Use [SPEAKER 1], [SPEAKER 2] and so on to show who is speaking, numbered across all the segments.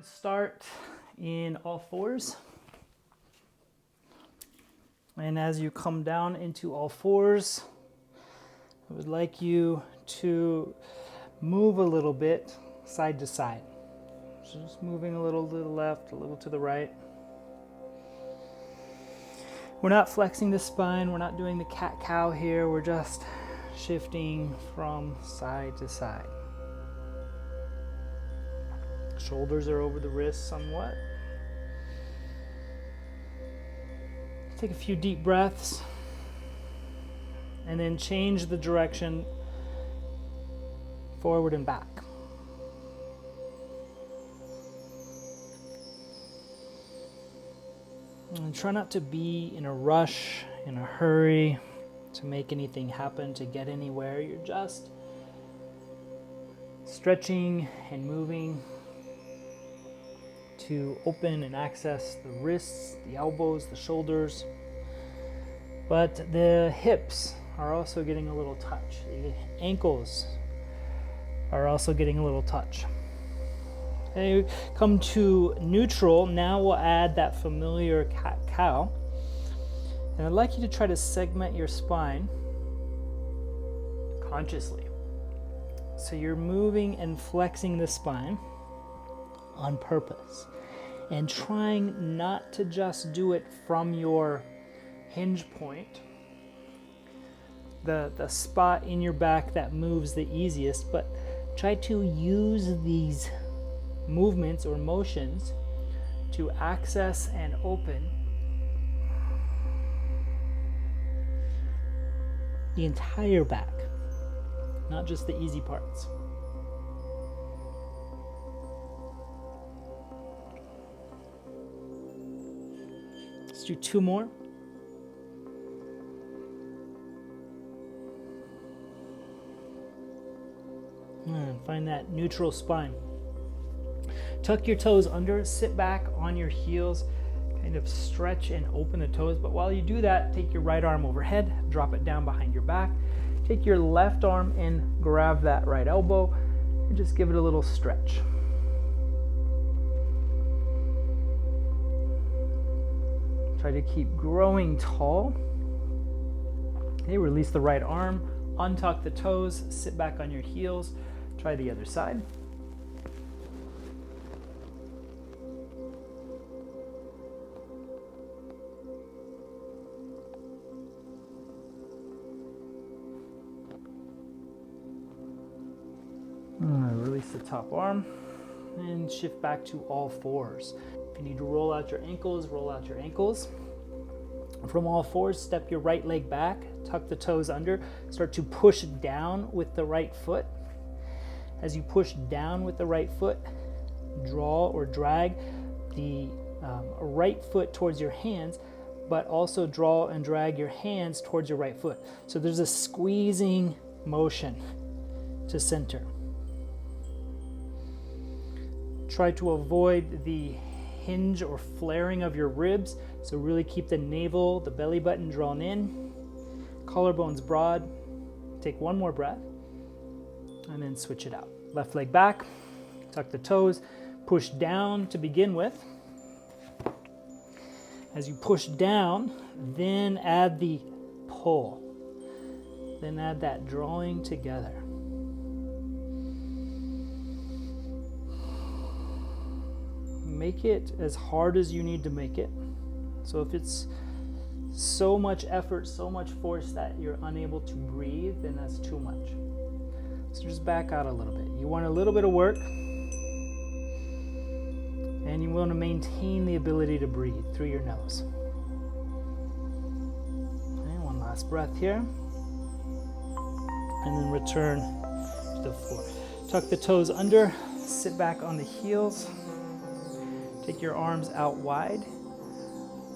[SPEAKER 1] Start in all fours. And as you come down into all fours, I would like you to move a little bit side to side. So just moving a little to the left, a little to the right. We're not flexing the spine, we're not doing the cat-cow here, we're just shifting from side to side. Shoulders are over the wrists somewhat. Take a few deep breaths and then change the direction forward and back. And try not to be in a rush, in a hurry, to make anything happen, to get anywhere. You're just stretching and moving to open and access the wrists, the elbows, the shoulders. But the hips are also getting a little touch. The ankles are also getting a little touch. Okay, come to neutral. Now we'll add that familiar cat-cow. And I'd like you to try to segment your spine consciously. So you're moving and flexing the spine on purpose and trying not to just do it from your hinge point, the spot in your back that moves the easiest, but try to use these movements or motions to access and open the entire back, not just the easy parts. Let's do two more. And find that neutral spine. Tuck your toes under, sit back on your heels, kind of stretch and open the toes. But while you do that, take your right arm overhead, drop it down behind your back. Take your left arm and grab that right elbow and just give it a little stretch. Try to keep growing tall. Okay, release the right arm, untuck the toes, sit back on your heels. Try the other side. Release the top arm and shift back to all fours. If you need to roll out your ankles, roll out your ankles. From all fours, step your right leg back, tuck the toes under, start to push down with the right foot. As you push down with the right foot, draw or drag the right foot towards your hands, but also draw and drag your hands towards your right foot. So there's a squeezing motion to center. Try to avoid the hinge or flaring of your ribs. So really keep the navel, the belly button drawn in, collarbones broad. Take one more breath and then switch it out. Left leg back, tuck the toes, push down to begin with. As you push down, then add the pull. Then add that drawing together. Make it as hard as you need to make it. So if it's so much effort, so much force that you're unable to breathe, then that's too much. So just back out a little bit. You want a little bit of work, and you want to maintain the ability to breathe through your nose. Okay, one last breath here, and then return to the floor. Tuck the toes under, sit back on the heels. Take your arms out wide,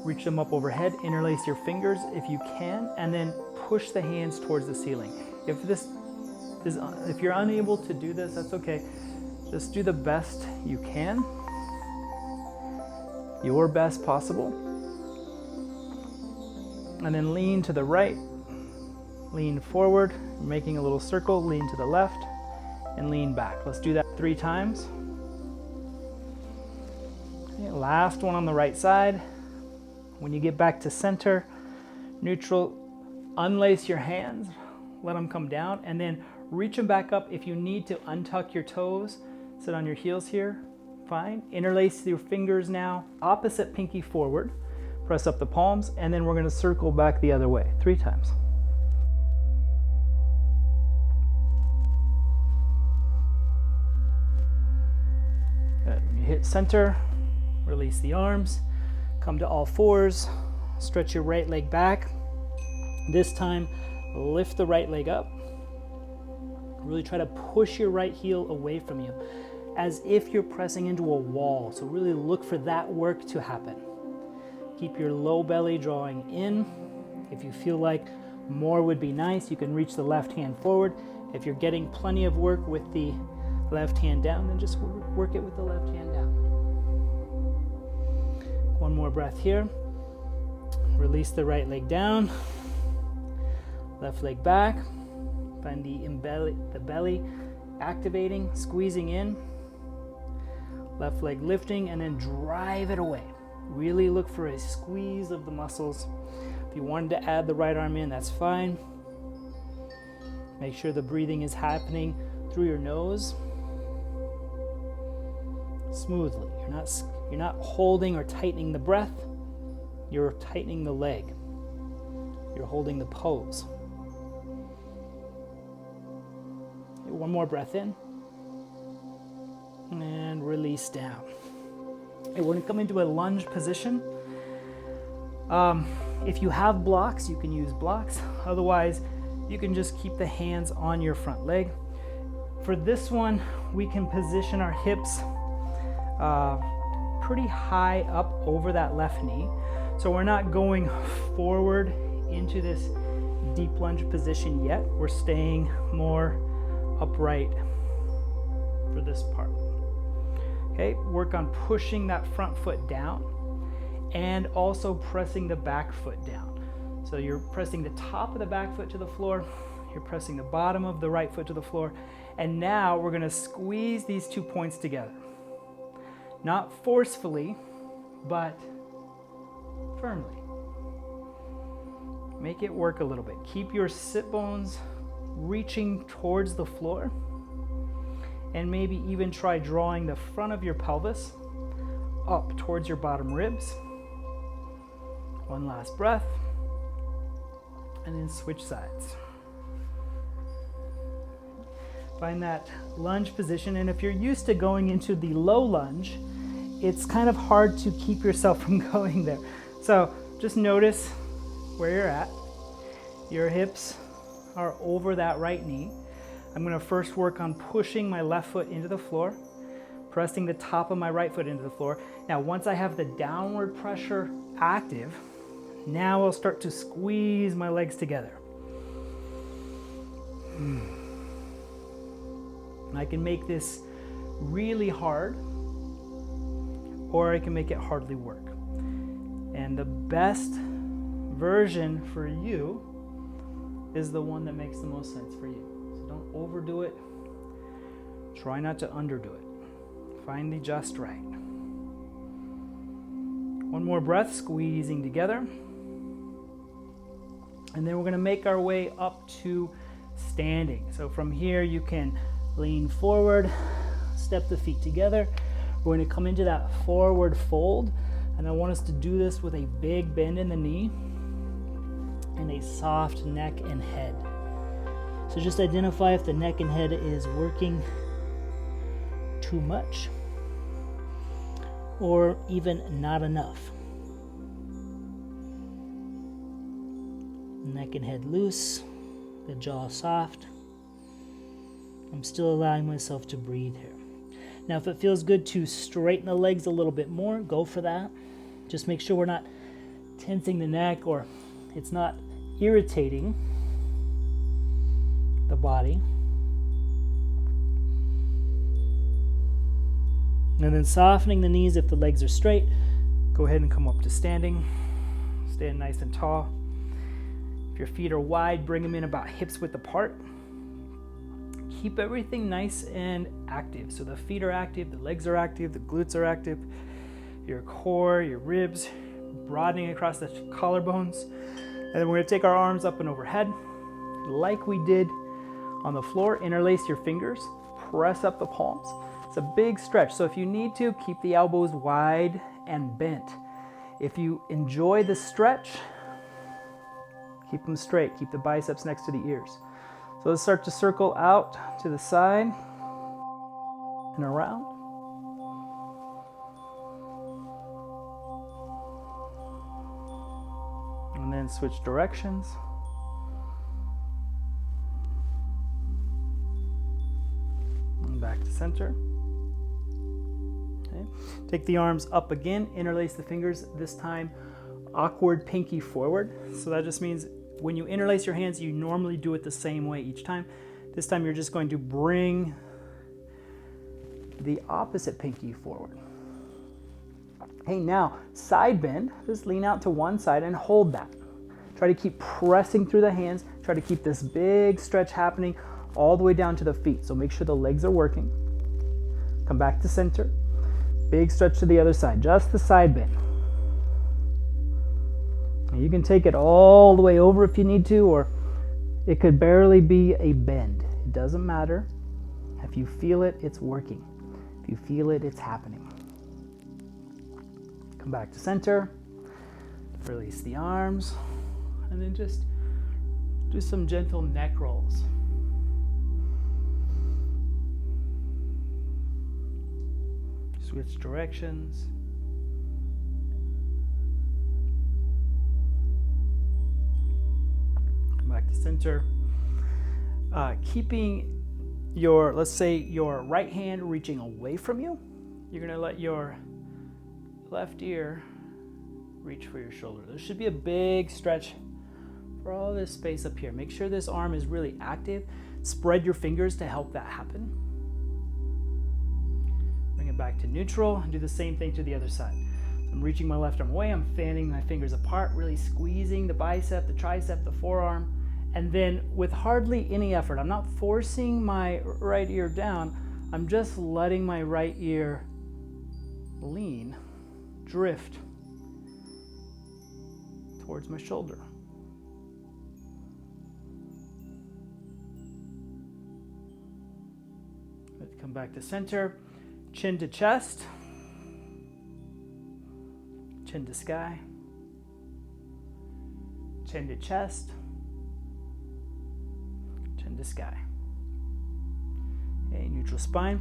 [SPEAKER 1] reach them up overhead, interlace your fingers if you can, and then push the hands towards the ceiling. If you're unable to do this, that's okay. Just do the best you can, your best possible. And then lean to the right, lean forward, making a little circle, lean to the left, and lean back. Let's do that 3 times. Okay, last one on the right side. When you get back to center, neutral, unlace your hands, let them come down, and then reach them back up. If you need to untuck your toes, sit on your heels here, fine. Interlace your fingers now, opposite pinky forward, press up the palms, and then we're gonna circle back the other way 3 times. Good. When you hit center, release the arms, come to all fours, stretch your right leg back. This time, lift the right leg up. Really try to push your right heel away from you as if you're pressing into a wall. So really look for that work to happen. Keep your low belly drawing in. If you feel like more would be nice, you can reach the left hand forward. If you're getting plenty of work with the left hand down, then just work it with the left hand down. One more breath here. Release the right leg down. Left leg back. Find the belly activating, squeezing in. Left leg lifting, and then drive it away. Really look for a squeeze of the muscles. If you wanted to add the right arm in, that's fine. Make sure the breathing is happening through your nose smoothly. You're not holding or tightening the breath. You're tightening the leg. You're holding the pose. Okay, one more breath in. And release down. Okay, we're going to come into a lunge position. If you have blocks, you can use blocks. Otherwise, you can just keep the hands on your front leg. For this one, we can position our hips pretty high up over that left knee. So we're not going forward into this deep lunge position yet. We're staying more upright for this part. Okay, work on pushing that front foot down and also pressing the back foot down. So you're pressing the top of the back foot to the floor, you're pressing the bottom of the right foot to the floor, and now we're going to squeeze these 2 points together. Not forcefully, but firmly. Make it work a little bit. Keep your sit bones reaching towards the floor, and maybe even try drawing the front of your pelvis up towards your bottom ribs. One last breath, and then switch sides. Find that lunge position, and if you're used to going into the low lunge, it's kind of hard to keep yourself from going there. So just notice where you're at. Your hips are over that right knee. I'm going to first work on pushing my left foot into the floor, pressing the top of my right foot into the floor. Now, once I have the downward pressure active, now I'll start to squeeze my legs together. I can make this really hard, or I can make it hardly work. And the best version for you is the one that makes the most sense for you. So don't overdo it. Try not to underdo it. Find the just right. One more breath, squeezing together. And then we're going to make our way up to standing. So from here you can lean forward, step the feet together. We're going to come into that forward fold, and I want us to do this with a big bend in the knee and a soft neck and head. So just identify if the neck and head is working too much or even not enough. Neck and head loose, the jaw soft. I'm still allowing myself to breathe here. Now, if it feels good to straighten the legs a little bit more, go for that. Just make sure we're not tensing the neck or it's not irritating the body. And then softening the knees if the legs are straight. Go ahead and come up to standing. Stand nice and tall. If your feet are wide, bring them in about hips width apart. Keep everything nice and active. So the feet are active, the legs are active, the glutes are active. your core, your ribs, broadening across the collarbones. And then we're gonna take our arms up and overhead. Like we did on the floor, interlace your fingers, press up the palms. It's a big stretch, so if you need to, keep the elbows wide and bent. If you enjoy the stretch, keep them straight, keep the biceps next to the ears. So let's start to circle out to the side and around. And then switch directions. And back to center. Okay. Take the arms up again, interlace the fingers, this time awkward pinky forward. So that just means when you interlace your hands, you normally do it the same way each time. This time you're just going to bring the opposite pinky forward. Hey, now side bend, just lean out to one side and hold that. Try to keep pressing through the hands. Try to keep this big stretch happening all the way down to the feet. So make sure the legs are working. Come back to center. Big stretch to the other side, just the side bend. You can take it all the way over if you need to, or it could barely be a bend. It doesn't matter. If you feel it, it's working. If you feel it, it's happening. Come back to center. Release the arms. And then just do some gentle neck rolls. Switch directions. Come back to center. Keeping your, let's say, your right hand reaching away from you, you're going to let your left ear reach for your shoulder. There should be a big stretch for all this space up here. Make sure this arm is really active. Spread your fingers to help that happen. Bring it back to neutral and do the same thing to the other side. So I'm reaching my left arm away. I'm fanning my fingers apart, really squeezing the bicep, the tricep, the forearm. And then with hardly any effort, I'm not forcing my right ear down. I'm just letting my right ear lean, drift towards my shoulder. Let's come back to center, chin to chest, chin to sky, chin to chest, chin to sky. Okay, neutral spine.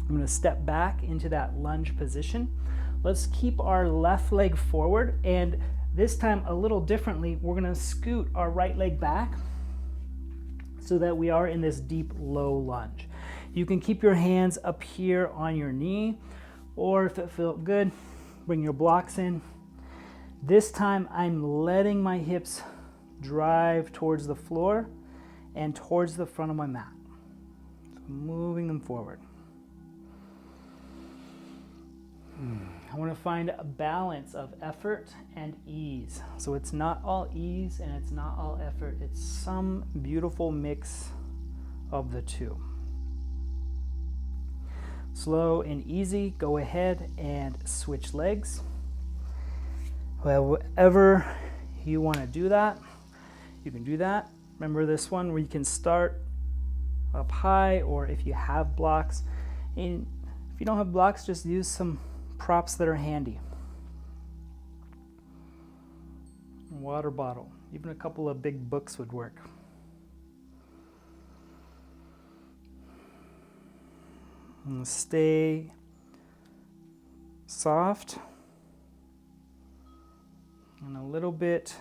[SPEAKER 1] I'm going to step back into that lunge position. Let's keep our left leg forward, and this time a little differently, we're going to scoot our right leg back so that we are in this deep low lunge. You can keep your hands up here on your knee, or if it felt good, bring your blocks in. This time I'm letting my hips drive towards the floor and towards the front of my mat. So moving them forward. I want to find a balance of effort and ease. So it's not all ease and it's not all effort. It's some beautiful mix of the two. Slow and easy, go ahead and switch legs. However you want to do that, you can do that. Remember this one where you can start up high, or if you have blocks. And if you don't have blocks, just use some props that are handy. Water bottle, even a couple of big books would work. And stay soft and a little bit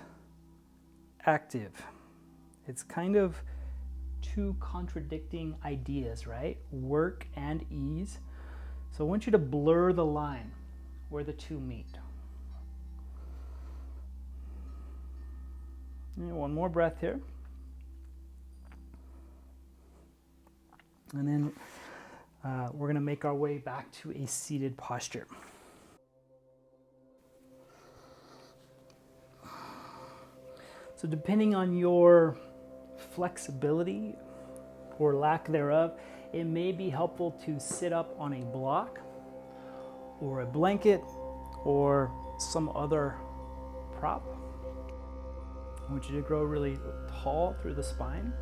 [SPEAKER 1] active. It's kind of two contradicting ideas, right? Work and ease. So I want you to blur the line where the two meet. And one more breath here. And then we're going to make our way back to a seated posture. So depending on your flexibility or lack thereof, it may be helpful to sit up on a block or a blanket or some other prop. I want you to grow really tall through the spine.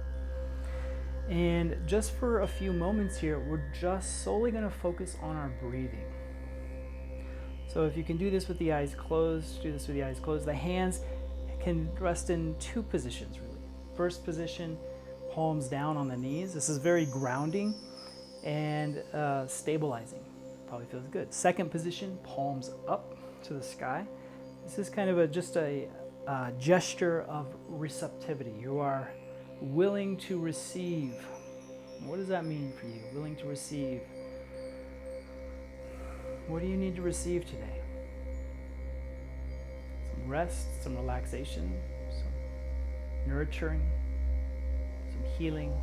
[SPEAKER 1] And just for a few moments here, we're just solely going to focus on our breathing. So if you can do this with the eyes closed, do this with the eyes closed. The hands can rest in two positions, really. First position, palms down on the knees. This is very grounding and stabilizing. Probably feels good. Second position, palms up to the sky. This is kind of just a gesture of receptivity. You are willing to receive. What does that mean for you? Willing to receive. What do you need to receive today? Some rest, some relaxation, some nurturing, some healing.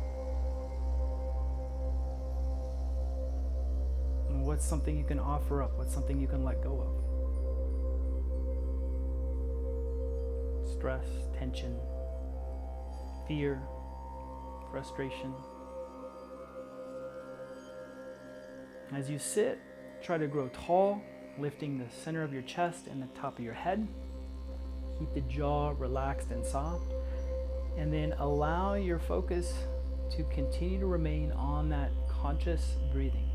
[SPEAKER 1] And what's something you can offer up? What's something you can let go of? Stress, tension, fear, frustration. As you sit, try to grow tall, lifting the center of your chest and the top of your head. Keep the jaw relaxed and soft, and then allow your focus to continue to remain on that conscious breathing.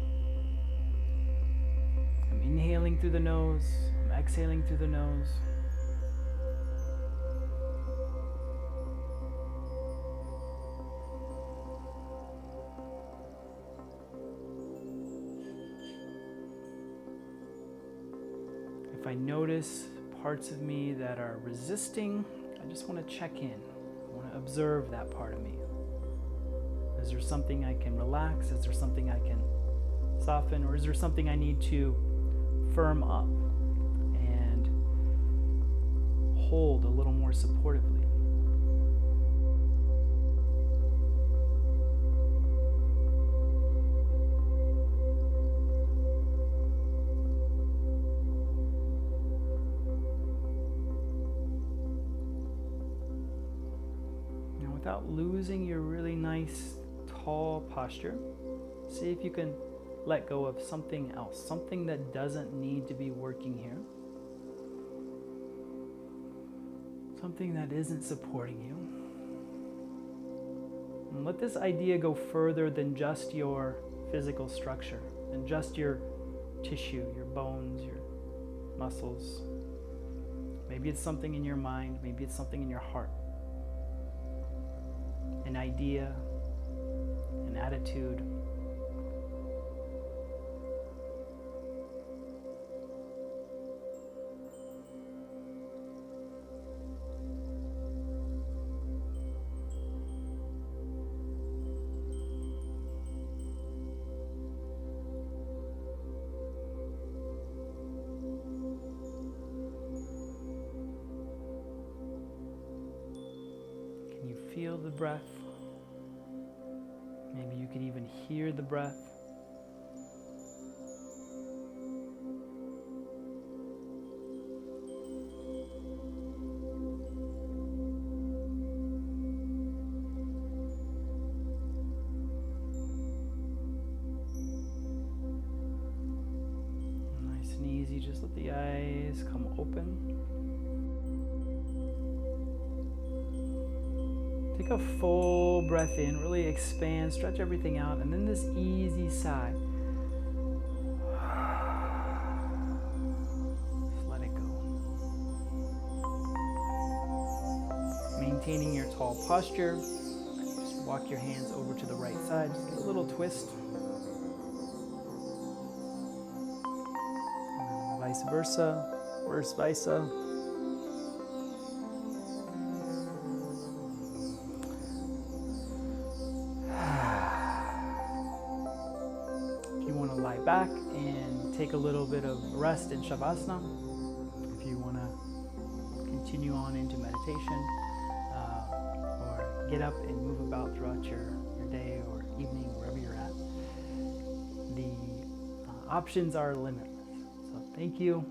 [SPEAKER 1] I'm inhaling through the nose, I'm exhaling through the nose. If I notice parts of me that are resisting, I just want to check in. I want to observe that part of me. Is there something I can relax? Is there something I can soften? Or is there something I need to firm up and hold a little more supportively? Without losing your really nice, tall posture, see if you can let go of something else, something that doesn't need to be working here, something that isn't supporting you. And let this idea go further than just your physical structure and just your tissue, your bones, your muscles. Maybe it's something in your mind, maybe it's something in your heart. An idea, an attitude. Can you feel the breath? Maybe you could even hear the breath. Nice and easy, just let the eyes come open. Take a full breath in, really expand, stretch everything out, and then this easy sigh. Just let it go. Maintaining your tall posture, just walk your hands over to the right side, just get a little twist. And vice versa, vice versa. Back and take a little bit of rest in Shavasana. If you want to continue on into meditation or get up and move about throughout your day or evening, wherever you're at, the options are limitless. So thank you.